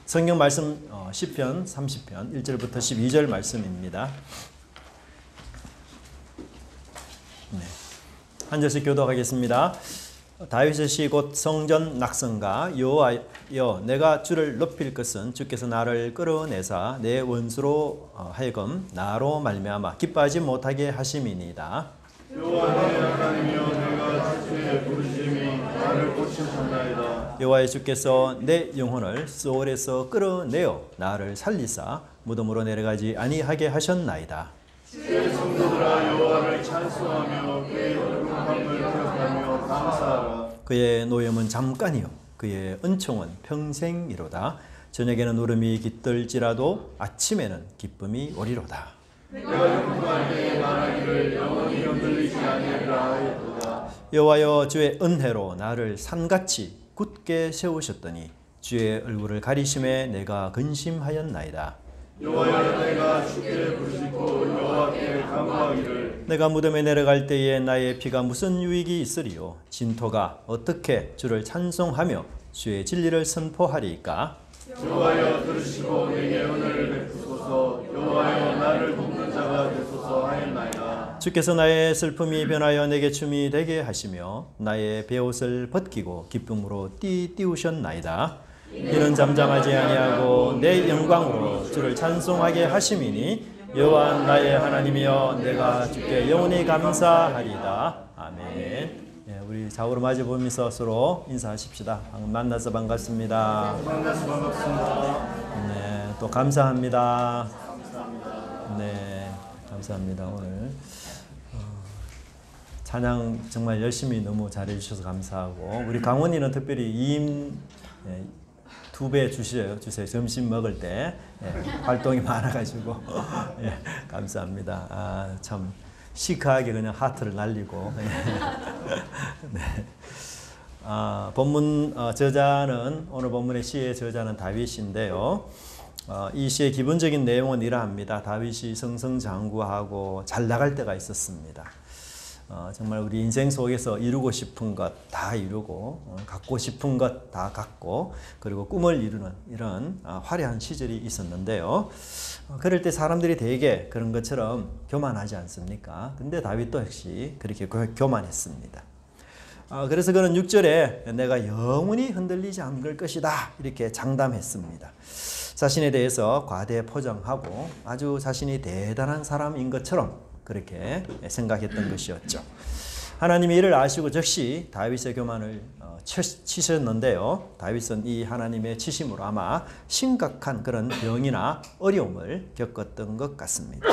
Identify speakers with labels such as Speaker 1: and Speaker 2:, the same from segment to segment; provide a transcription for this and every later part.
Speaker 1: 성경 말씀 시편 30편 1절부터 12절 말씀입니다. 네. 한 절씩 교독하겠습니다. 다윗의 시 곧 성전 낙성가. 여호와여, 내가 주를 높일 것은 주께서 나를 끌어내사 내 원수로 하여금 나로 말미암아 기뻐하지 못하게 하심이니이다.
Speaker 2: 여호와의 하나님이여, 내가 주의 부르심이 나를 고치셨나이다.
Speaker 1: 여호와의 주께서 내 영혼을 소올에서 끌어내어 나를 살리사 무덤으로 내려가지 아니하게 하셨나이다.
Speaker 2: 주의 성도들아, 여호와를 찬송하며 그의 거룩함을 기억하며 감사하라.
Speaker 1: 그의 노염은 잠깐이요 그의 은총은 평생이로다. 저녁에는 울음이 깃들지라도 아침에는 기쁨이 오리로다.
Speaker 2: 내가 영광할 때에 말하기를 영원히 흔들리지 아니하리라 하였도다.
Speaker 1: 여호와여, 주의 은혜로 나를 산같이 굳게 세우셨더니 주의 얼굴을 가리심에 내가 근심하였나이다.
Speaker 2: 여호와여, 내가 주께 부르짖고 여호와께 간구하기를
Speaker 1: 내가 무덤에 내려갈 때에 나의 피가 무슨 유익이 있으리요? 진토가 어떻게 주를 찬송하며 주의 진리를 선포하리이까?
Speaker 2: 여호와여, 들으시고 내게 은혜를 베푸소서. 여호와여, 나를 돕는 자가 되소서 하였나이다.
Speaker 1: 주께서 나의 슬픔이 변하여 내게 춤이 되게 하시며 나의 베옷을 벗기고 기쁨으로 띠우셨나이다. 이는 잠잠하지 아니하고 내 영광으로 주를 찬송하게 하심이니 여호와 나의 하나님이여, 내가 주께 영원히 감사하리이다. 아멘. 우리 좌우로 마주보면서 서로 인사하십시다. 방금 만나서 반갑습니다.
Speaker 2: 만나서 반갑습니다.
Speaker 1: 네, 또 감사합니다. 네, 감사합니다. 오늘 찬양 정말 열심히 너무 잘해주셔서 감사하고, 우리 강원이는 특별히 2인 2배 주세요. 점심 먹을 때 활동이 많아가지고 감사합니다. 참 시크하게 그냥 하트를 날리고. 네. 본문 저자는, 오늘 본문의 시의 저자는 다윗인데요. 이 시의 기본적인 내용은 이러합니다. 다윗이 승승장구하고 잘 나갈 때가 있었습니다. 정말 우리 인생 속에서 이루고 싶은 것 다 이루고, 갖고 싶은 것 다 갖고, 그리고 꿈을 이루는 이런 화려한 시절이 있었는데요. 그럴 때 사람들이 대개 그런 것처럼 교만하지 않습니까? 근데 다윗도 역시 그렇게 교만했습니다. 그래서 그는 6절에 내가 영원히 흔들리지 않을 것이다 이렇게 장담했습니다. 자신에 대해서 과대 포장하고 아주 자신이 대단한 사람인 것처럼 그렇게 생각했던 것이었죠. 하나님이 이를 아시고 즉시 다윗의 교만을 치셨는데요. 다윗은 이 하나님의 치심으로 아마 심각한 그런 병이나 어려움을 겪었던 것 같습니다.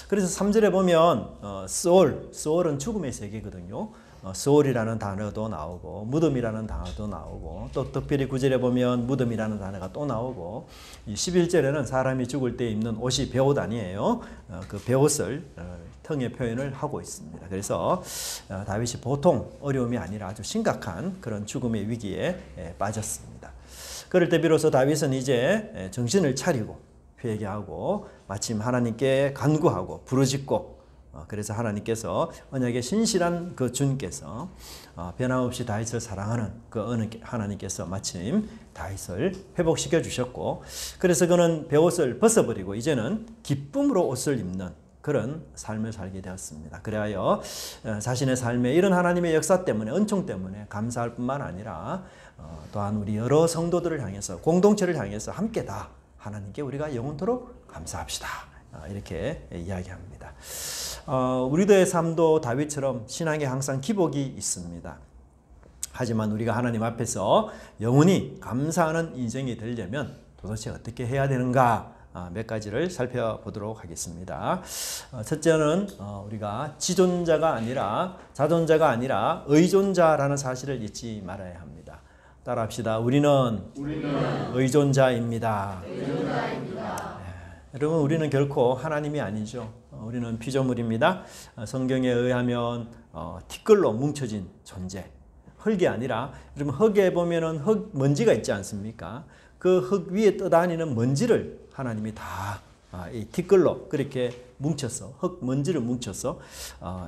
Speaker 1: 그래서 3절에 보면 소올은 죽음의 세계거든요. 소올이라는 단어도 나오고 무덤이라는 단어도 나오고, 또 특별히 9절에 보면 무덤이라는 단어가 또 나오고, 이 11절에는 사람이 죽을 때 입는 옷이 베옷 아니에요. 그 베옷을 텅에 표현을 하고 있습니다. 그래서 다윗이 보통 어려움이 아니라 아주 심각한 그런 죽음의 위기에 빠졌습니다. 그럴 때 비로소 다윗은 이제 정신을 차리고 회개하고 마침 하나님께 간구하고 부르짖고, 그래서 하나님께서 언약의 신실한 그 주님께서 변함없이 다윗을 사랑하는 그 하나님께서 마침 다윗을 회복시켜 주셨고, 그래서 그는 베옷을 벗어버리고 이제는 기쁨으로 옷을 입는 그런 삶을 살게 되었습니다. 그래야 자신의 삶에 이런 하나님의 역사 때문에, 은총 때문에 감사할 뿐만 아니라 또한 우리 여러 성도들을 향해서, 공동체를 향해서 함께 다 하나님께 우리가 영원토록 감사합시다 이렇게 이야기합니다. 우리들의 삶도 다윗처럼 신앙에 항상 기복이 있습니다. 하지만 우리가 하나님 앞에서 영원히 감사하는 인생이 되려면 도대체 어떻게 해야 되는가, 몇 가지를 살펴보도록 하겠습니다. 첫째는 우리가 지존자가 아니라, 자존자가 아니라 의존자라는 사실을 잊지 말아야 합니다. 따라합시다. 우리는 의존자입니다. 여러분, 우리는 결코 하나님이 아니죠. 우리는 피조물입니다. 성경에 의하면 티끌로 뭉쳐진 존재, 흙이 아니라, 여러분 흙에 보면은 흙 먼지가 있지 않습니까? 그 흙 위에 떠다니는 먼지를 하나님이 다 이 티끌로 그렇게 뭉쳐서, 흙 먼지를 뭉쳐서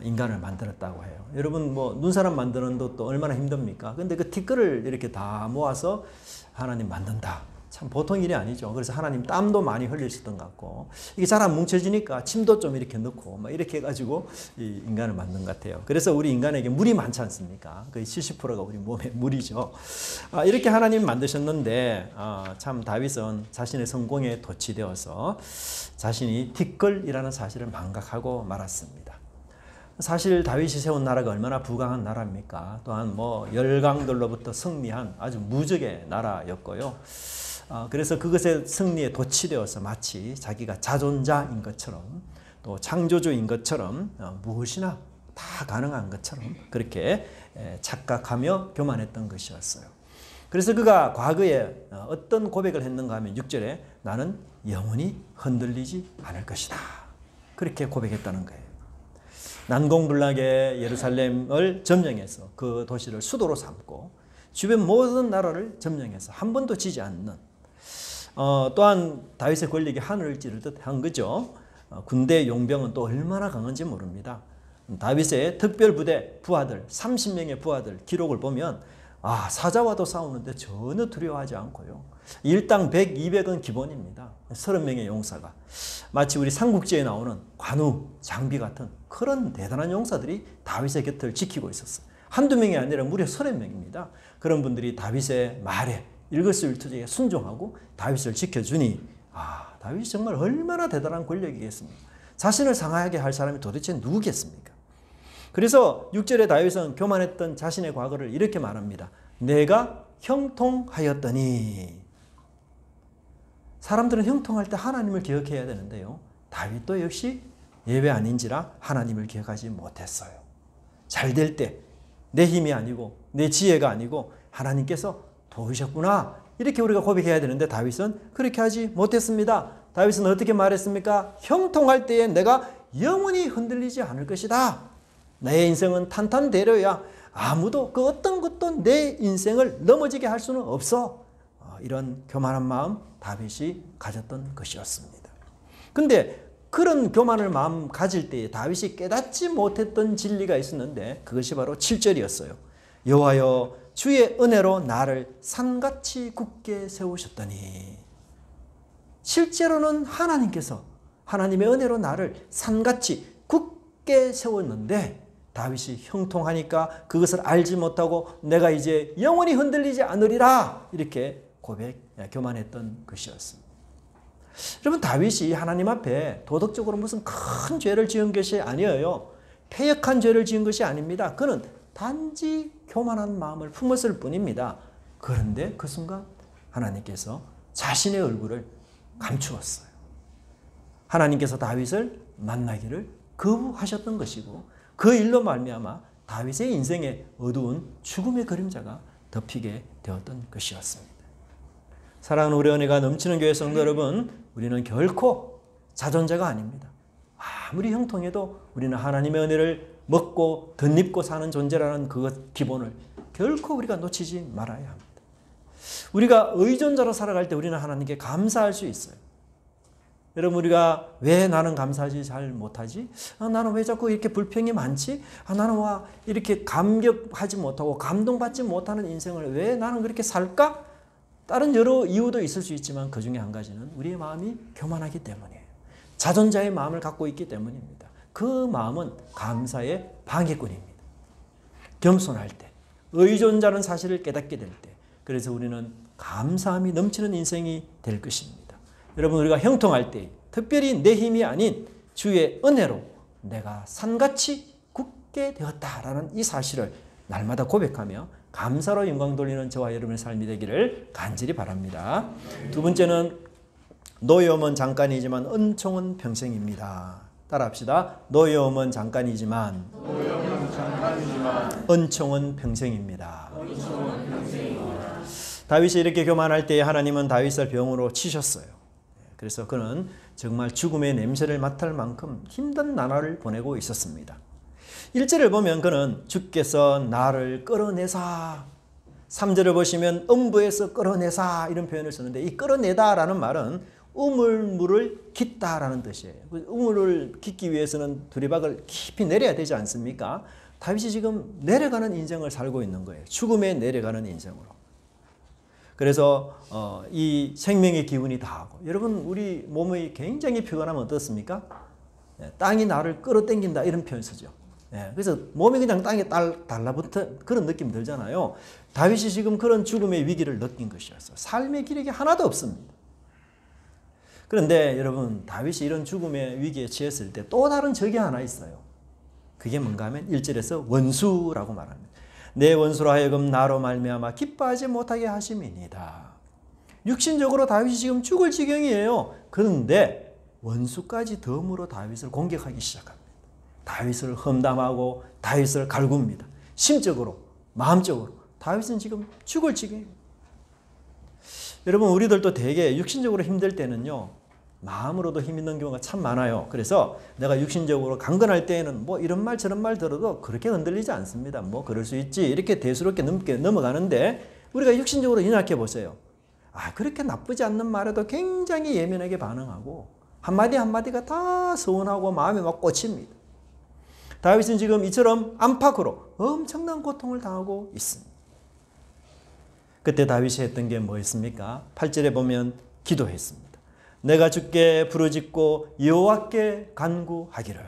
Speaker 1: 인간을 만들었다고 해요. 여러분 뭐 눈사람 만드는 것도 얼마나 힘듭니까? 근데 그 티끌을 이렇게 다 모아서 하나님 만든다. 참 보통 일이 아니죠. 그래서 하나님 땀도 많이 흘리셨던 것 같고 이게 잘 안 뭉쳐지니까 침도 좀 이렇게 넣고 막 이렇게 해가지고 이 인간을 만든 것 같아요. 그래서 우리 인간에게 물이 많지 않습니까? 거의 70%가 우리 몸에 물이죠. 이렇게 하나님 만드셨는데 참 다윗은 자신의 성공에 도취되어서 자신이 티끌이라는 사실을 망각하고 말았습니다. 사실 다윗이 세운 나라가 얼마나 부강한 나라입니까? 또한 뭐 열강들로부터 승리한 아주 무적의 나라였고요. 그래서 그것의 승리에 도취되어서 마치 자기가 자존자인 것처럼 또 창조주인 것처럼 무엇이나 다 가능한 것처럼 그렇게 착각하며 교만했던 것이었어요. 그래서 그가 과거에 어떤 고백을 했는가 하면 6절에 나는 영원히 흔들리지 않을 것이다. 그렇게 고백했다는 거예요. 난공불락의 예루살렘을 점령해서 그 도시를 수도로 삼고 주변 모든 나라를 점령해서 한 번도 지지 않는 또한 다윗의 권력이 하늘을 찌를 듯 한 거죠. 군대 용병은 또 얼마나 강한지 모릅니다. 다윗의 특별부대 부하들 30명의 부하들 기록을 보면 사자와도 싸우는데 전혀 두려워하지 않고요. 일당 100, 200은 기본입니다. 30명의 용사가 마치 우리 삼국지에 나오는 관우, 장비 같은 그런 대단한 용사들이 다윗의 곁을 지키고 있었어요. 한두 명이 아니라 무려 30명입니다. 그런 분들이 다윗의 말에 일거수일투족에 순종하고 다윗을 지켜주니 다윗이 정말 얼마나 대단한 권력이겠습니까? 자신을 상하게 할 사람이 도대체 누구겠습니까? 그래서 6절에 다윗은 교만했던 자신의 과거를 이렇게 말합니다. 내가 형통하였더니. 사람들은 형통할 때 하나님을 기억해야 되는데요. 다윗도 역시 예외 아닌지라 하나님을 기억하지 못했어요. 잘 될 때 내 힘이 아니고 내 지혜가 아니고 하나님께서 도우셨구나. 이렇게 우리가 고백해야 되는데 다윗은 그렇게 하지 못했습니다. 다윗은 어떻게 말했습니까? 형통할 때에 내가 영원히 흔들리지 않을 것이다. 내 인생은 탄탄대로야. 아무도 그 어떤 것도 내 인생을 넘어지게 할 수는 없어. 이런 교만한 마음 다윗이 가졌던 것이었습니다. 근데 그런 교만을 마음 가질 때에 다윗이 깨닫지 못했던 진리가 있었는데 그것이 바로 7절이었어요. 여호와여 주의 은혜로 나를 산같이 굳게 세우셨더니. 실제로는 하나님께서 하나님의 은혜로 나를 산같이 굳게 세웠는데 다윗이 형통하니까 그것을 알지 못하고 내가 이제 영원히 흔들리지 않으리라 이렇게 교만했던 것이었습니다. 여러분 다윗이 하나님 앞에 도덕적으로 무슨 큰 죄를 지은 것이 아니에요. 패역한 죄를 지은 것이 아닙니다. 그는 단지 교만한 마음을 품었을 뿐입니다. 그런데 그 순간 하나님께서 자신의 얼굴을 감추었어요. 하나님께서 다윗을 만나기를 거부하셨던 것이고 그 일로 말미암아 다윗의 인생에 어두운 죽음의 그림자가 덮이게 되었던 것이었습니다. 사랑하는 우리 은혜가 넘치는 교회 성도 여러분, 우리는 결코 자존자가 아닙니다. 아무리 형통해도 우리는 하나님의 은혜를 먹고 덧입고 사는 존재라는 그 기본을 결코 우리가 놓치지 말아야 합니다. 우리가 의존자로 살아갈 때 우리는 하나님께 감사할 수 있어요. 여러분 우리가 왜 나는 감사하지 잘 못하지? 나는 왜 자꾸 이렇게 불평이 많지? 나는 왜 이렇게 감격하지 못하고 감동받지 못하는 인생을 왜 나는 그렇게 살까? 다른 여러 이유도 있을 수 있지만 그 중에 한 가지는 우리의 마음이 교만하기 때문이에요. 자존자의 마음을 갖고 있기 때문입니다. 그 마음은 감사의 방해꾼입니다. 겸손할 때, 의존자는 사실을 깨닫게 될 때, 그래서 우리는 감사함이 넘치는 인생이 될 것입니다. 여러분 우리가 형통할 때, 특별히 내 힘이 아닌 주의 은혜로 내가 산같이 굳게 되었다라는 이 사실을 날마다 고백하며 감사로 영광 돌리는 저와 여러분의 삶이 되기를 간절히 바랍니다. 두 번째는 노여움은 잠깐이지만 은총은 평생입니다. 따라합시다. 노여움은 잠깐이지만 은총은 평생입니다. 다윗이 이렇게 교만할 때에 하나님은 다윗을 병으로 치셨어요. 그래서 그는 정말 죽음의 냄새를 맡을 만큼 힘든 나날을 보내고 있었습니다. 1절을 보면 그는 주께서 나를 끌어내사, 3절을 보시면 음부에서 끌어내사 이런 표현을 쓰는데 이 끌어내다라는 말은 우물물을 깃다라는 뜻이에요. 우물을 깃기 위해서는 두리박을 깊이 내려야 되지 않습니까? 다윗이 지금 내려가는 인생을 살고 있는 거예요. 죽음에 내려가는 인생으로. 그래서 이 생명의 기운이 다하고 여러분 우리 몸이 굉장히 피곤하면 어떻습니까? 땅이 나를 끌어당긴다 이런 표현 쓰죠. 그래서 몸이 그냥 땅에 달라붙은 그런 느낌 들잖아요. 다윗이 지금 그런 죽음의 위기를 느낀 것이었어요. 삶의 기력이 하나도 없습니다. 그런데 여러분 다윗이 이런 죽음의 위기에 처했을 때 또 다른 적이 하나 있어요. 그게 뭔가 하면 1절에서 원수라고 말합니다. 내 원수로 하여금 나로 말미암아 기뻐하지 못하게 하심이니이다. 육신적으로 다윗이 지금 죽을 지경이에요. 그런데 원수까지 덤으로 다윗을 공격하기 시작합니다. 다윗을 험담하고 다윗을 갈굽니다. 심적으로, 마음적으로 다윗은 지금 죽을 지경입니다. 여러분 우리들도 되게 육신적으로 힘들 때는요. 마음으로도 힘 있는 경우가 참 많아요. 그래서 내가 육신적으로 강건할 때에는 뭐 이런 말 저런 말 들어도 그렇게 흔들리지 않습니다. 뭐 그럴 수 있지 이렇게 대수롭게 넘어가는데 우리가 육신적으로 연약해 보세요. 그렇게 나쁘지 않는 말에도 굉장히 예민하게 반응하고 한마디 한마디가 다 서운하고 마음이 막 꽂힙니다. 다윗은 지금 이처럼 안팎으로 엄청난 고통을 당하고 있습니다. 그때 다윗이 했던 게 뭐였습니까? 8절에 보면 기도했습니다. 내가 주께 부르짖고 여호와께 간구하기를.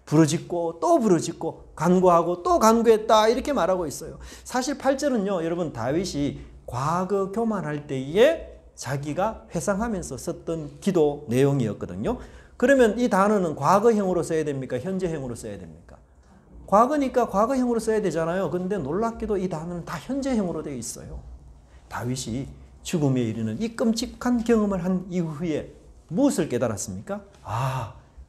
Speaker 1: 부르짖고 또 부르짖고 간구하고 또 간구했다 이렇게 말하고 있어요. 사실 8절은요 여러분 다윗이 과거 교만할 때에 자기가 회상하면서 썼던 기도 내용이었거든요. 그러면 이 단어는 과거형으로 써야 됩니까? 현재형으로 써야 됩니까? 과거니까 과거형으로 써야 되잖아요. 그런데 놀랍게도 이 단어는 다 현재형으로 되어 있어요. 다윗이 죽음에 이르는 이 끔찍한 경험을 한 이후에 무엇을 깨달았습니까?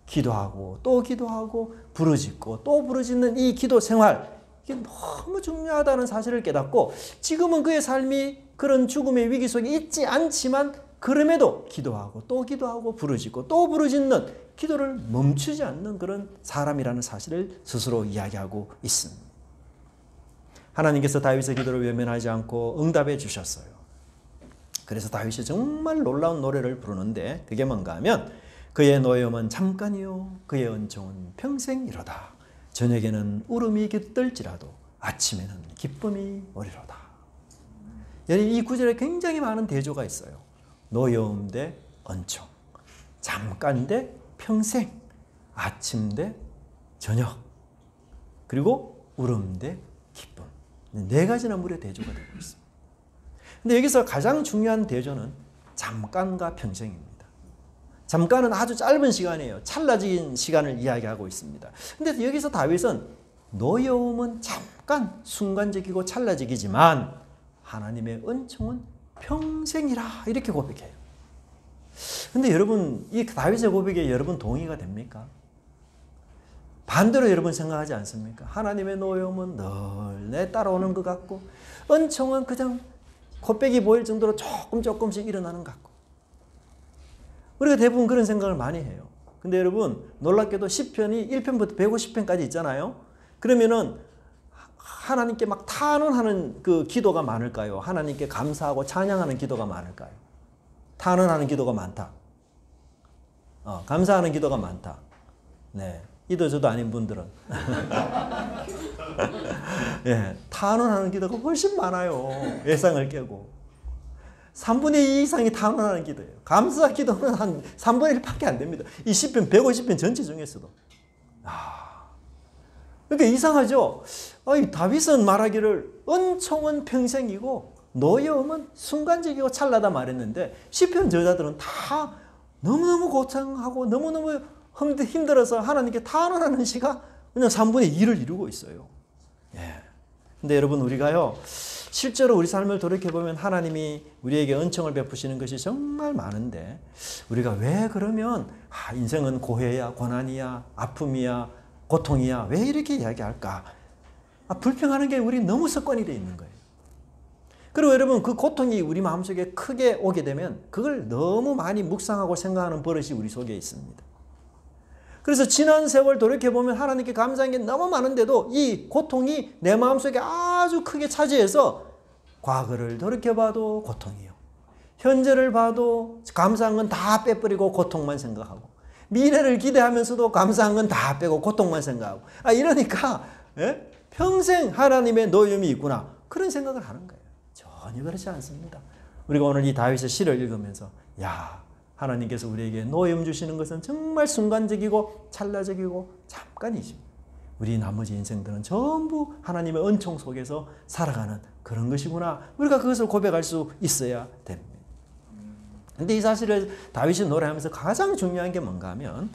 Speaker 1: 기도하고 또 기도하고 부르짖고 또 부르짖는 이 기도 생활 이게 너무 중요하다는 사실을 깨닫고 지금은 그의 삶이 그런 죽음의 위기 속에 있지 않지만 그럼에도 기도하고 또 기도하고 부르짖고 또 부르짖는 기도를 멈추지 않는 그런 사람이라는 사실을 스스로 이야기하고 있습니다. 하나님께서 다윗의 기도를 외면하지 않고 응답해 주셨어요. 그래서 다윗이 정말 놀라운 노래를 부르는데 그게 뭔가 하면 그의 노염은 잠깐이요 그의 은총은 평생이로다. 저녁에는 울음이 깃들지라도 아침에는 기쁨이 오리로다. 이 구절에 굉장히 많은 대조가 있어요. 노여움 대 은총, 잠깐 대 평생, 아침 대 저녁, 그리고 울음 대 기쁨. 네 가지나 무려 대조가 되고 있습니다. 근데 여기서 가장 중요한 대조는 잠깐과 평생입니다. 잠깐은 아주 짧은 시간이에요. 찰나적인 시간을 이야기하고 있습니다. 근데 여기서 다윗은 노여움은 잠깐 순간적이고 찰나적이지만 하나님의 은총은 평생이라 이렇게 고백해요. 근데 여러분 이 다윗의 고백에 여러분 동의가 됩니까? 반대로 여러분 생각하지 않습니까? 하나님의 노여움은 늘 내 따라오는 것 같고 은총은 그냥 콧배기 보일 정도로 조금씩 일어나는 것 같고 우리가 대부분 그런 생각을 많이 해요. 근데 여러분 놀랍게도 시편이 1편부터 150편까지 있잖아요. 그러면은 하나님께 막 탄원하는 그 기도가 많을까요? 하나님께 감사하고 찬양하는 기도가 많을까요? 탄원하는 기도가 많다. 감사하는 기도가 많다. 네. 이도 저도 아닌 분들은 탄원하는 기도가 훨씬 많아요. 예상을 깨고 3분의 2 이상이 탄원하는 기도예요. 감사 기도는 한 3분의 1밖에 안 됩니다. 이 시편 150편 전체 중에서도. 그러니까 이상하죠. 다윗은 말하기를 은총은 평생이고 노여움은 순간적이고 찰나다 말했는데 시편 저자들은 다 너무너무 고통하고 너무너무 힘들어서 하나님께 탄원하는 시가 그냥 3분의 2를 이루고 있어요. 근데 여러분 우리가요 실제로 우리 삶을 돌이켜보면 하나님이 우리에게 은총을 베푸시는 것이 정말 많은데 우리가 왜 그러면 인생은 고해야 고난이야 아픔이야 고통이야 왜 이렇게 이야기할까? 불평하는 게 우리 너무 습관이 되어 있는 거예요. 그리고 여러분 그 고통이 우리 마음속에 크게 오게 되면 그걸 너무 많이 묵상하고 생각하는 버릇이 우리 속에 있습니다. 그래서 지난 세월 돌이켜보면 하나님께 감사한 게 너무 많은데도 이 고통이 내 마음속에 아주 크게 차지해서 과거를 돌이켜봐도 고통이요. 현재를 봐도 감사한 건 다 빼버리고 고통만 생각하고 미래를 기대하면서도 감사한 건 다 빼고 고통만 생각하고 이러니까 평생 하나님의 노여움이 있구나 그런 생각을 하는 거예요. 전혀 그렇지 않습니다. 우리가 오늘 이 다윗의 시를 읽으면서 야, 하나님께서 우리에게 노임 주시는 것은 정말 순간적이고 찰나적이고 잠깐이십니다. 우리 나머지 인생들은 전부 하나님의 은총 속에서 살아가는 그런 것이구나. 우리가 그것을 고백할 수 있어야 됩니다. 근데 이 사실을 다윗이 노래하면서 가장 중요한 게 뭔가 하면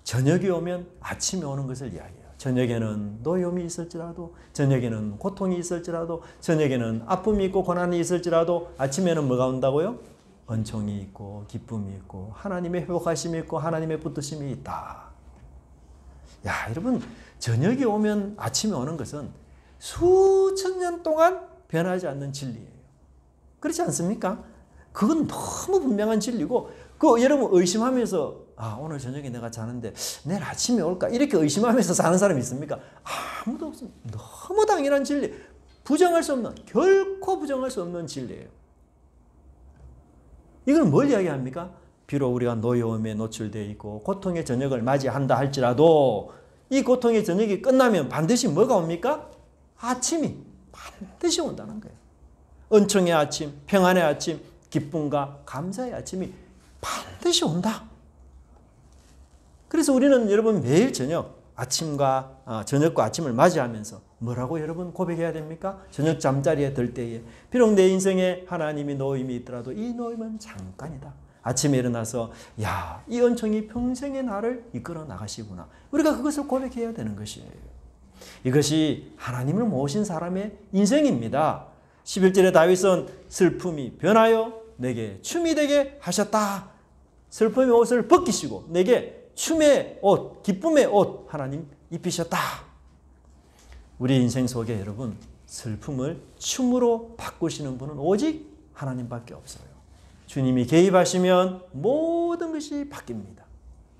Speaker 1: 저녁이 오면 아침이 오는 것을 이야기해요. 저녁에는 노염이 있을지라도, 저녁에는 고통이 있을지라도, 저녁에는 아픔이 있고 고난이 있을지라도 아침에는 뭐가 온다고요? 은총이 있고 기쁨이 있고 하나님의 회복하심이 있고 하나님의 붙드심이 있다. 야, 여러분, 저녁이 오면 아침이 오는 것은 수천 년 동안 변하지 않는 진리예요. 그렇지 않습니까? 그건 너무 분명한 진리고, 여러분 의심하면서 오늘 저녁에 내가 자는데 내일 아침에 올까? 이렇게 의심하면서 사는 사람이 있습니까? 아무도 없습니다. 너무 당연한 진리. 부정할 수 없는, 결코 부정할 수 없는 진리예요. 이건 뭘 이야기합니까? 비록 우리가 노여움에 노출되어 있고 고통의 저녁을 맞이한다 할지라도 이 고통의 저녁이 끝나면 반드시 뭐가 옵니까? 아침이 반드시 온다는 거예요. 은총의 아침, 평안의 아침, 기쁨과 감사의 아침이 반드시 온다. 그래서 우리는 여러분 매일 저녁과 아침을 맞이하면서 뭐라고 여러분 고백해야 됩니까? 저녁 잠자리에 들 때에 비록 내 인생에 하나님이 노임이 있더라도 이 노임은 잠깐이다. 아침에 일어나서 야, 이 은총이 평생의 나를 이끌어 나가시구나. 우리가 그것을 고백해야 되는 것이에요. 이것이 하나님을 모신 사람의 인생입니다. 11절에 다윗은 슬픔이 변하여 내게 춤이 되게 하셨다. 슬픔의 옷을 벗기시고 내게 춤의 옷, 기쁨의 옷 하나님 입히셨다. 우리 인생 속에 여러분 슬픔을 춤으로 바꾸시는 분은 오직 하나님밖에 없어요. 주님이 개입하시면 모든 것이 바뀝니다.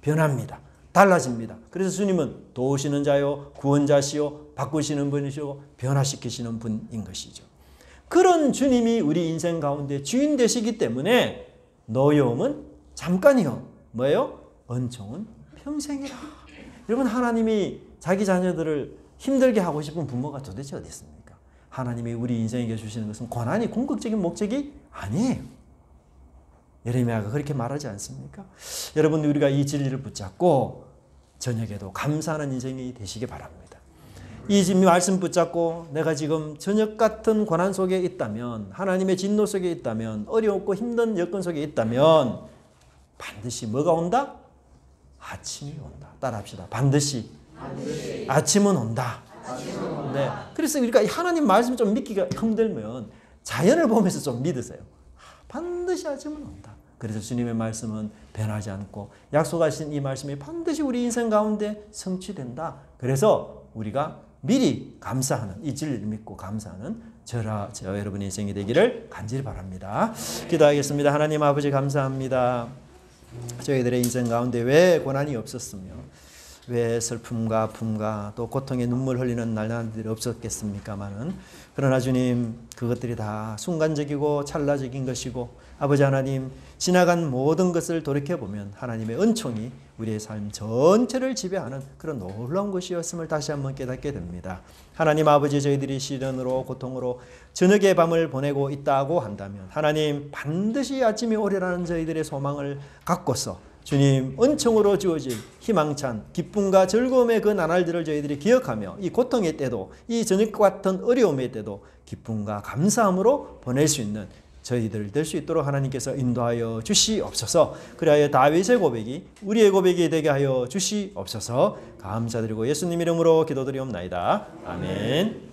Speaker 1: 변합니다. 달라집니다. 그래서 주님은 도우시는 자요, 구원자시요, 바꾸시는 분이시고 변화시키시는 분인 것이죠. 그런 주님이 우리 인생 가운데 주인 되시기 때문에 노여움은 잠깐이요. 뭐예요? 은총은 평생이라. 여러분, 하나님이 자기 자녀들을 힘들게 하고 싶은 부모가 도대체 어디 있습니까? 하나님이 우리 인생에게 주시는 것은 고난이 궁극적인 목적이 아니에요. 예레미야가 그렇게 말하지 않습니까? 여러분, 우리가 이 진리를 붙잡고 저녁에도 감사하는 인생이 되시기 바랍니다. 이 말씀 붙잡고 내가 지금 저녁 같은 고난 속에 있다면, 하나님의 진노 속에 있다면, 어렵고 힘든 여건 속에 있다면 반드시 뭐가 온다? 아침이 온다. 따라합시다. 반드시. 아침은 온다. 네. 그래서 우리가 하나님 말씀 좀 믿기가 힘들면 자연을 보면서 좀 믿으세요. 반드시 아침은 온다. 그래서 주님의 말씀은 변하지 않고 약속하신 이 말씀이 반드시 우리 인생 가운데 성취된다. 그래서 우리가 미리 감사하는, 이 진리를 믿고 감사하는 저와 여러분의 인생이 되기를 간절히 바랍니다. 기도하겠습니다. 하나님 아버지, 감사합니다. 저희들의 인생 가운데 왜 고난이 없었으며 왜 슬픔과 아픔과 또 고통의 눈물 흘리는 날들이 없었겠습니까마는, 그러나 주님, 그것들이 다 순간적이고 찰나적인 것이고, 아버지 하나님, 지나간 모든 것을 돌이켜보면 하나님의 은총이 우리의 삶 전체를 지배하는 그런 놀라운 것이었음을 다시 한번 깨닫게 됩니다. 하나님 아버지, 저희들이 시련으로 고통으로 저녁의 밤을 보내고 있다고 한다면 하나님, 반드시 아침이 오리라는 저희들의 소망을 갖고서 주님, 은총으로 주어질 희망찬 기쁨과 즐거움의 그 나날들을 저희들이 기억하며 이 고통의 때도, 이 저녁 같은 어려움의 때도 기쁨과 감사함으로 보낼 수 있는 저희들 될 수 있도록 하나님께서 인도하여 주시옵소서. 그리하여 다윗의 고백이 우리의 고백이 되게 하여 주시옵소서. 감사드리고 예수님 이름으로 기도드리옵나이다. 아멘.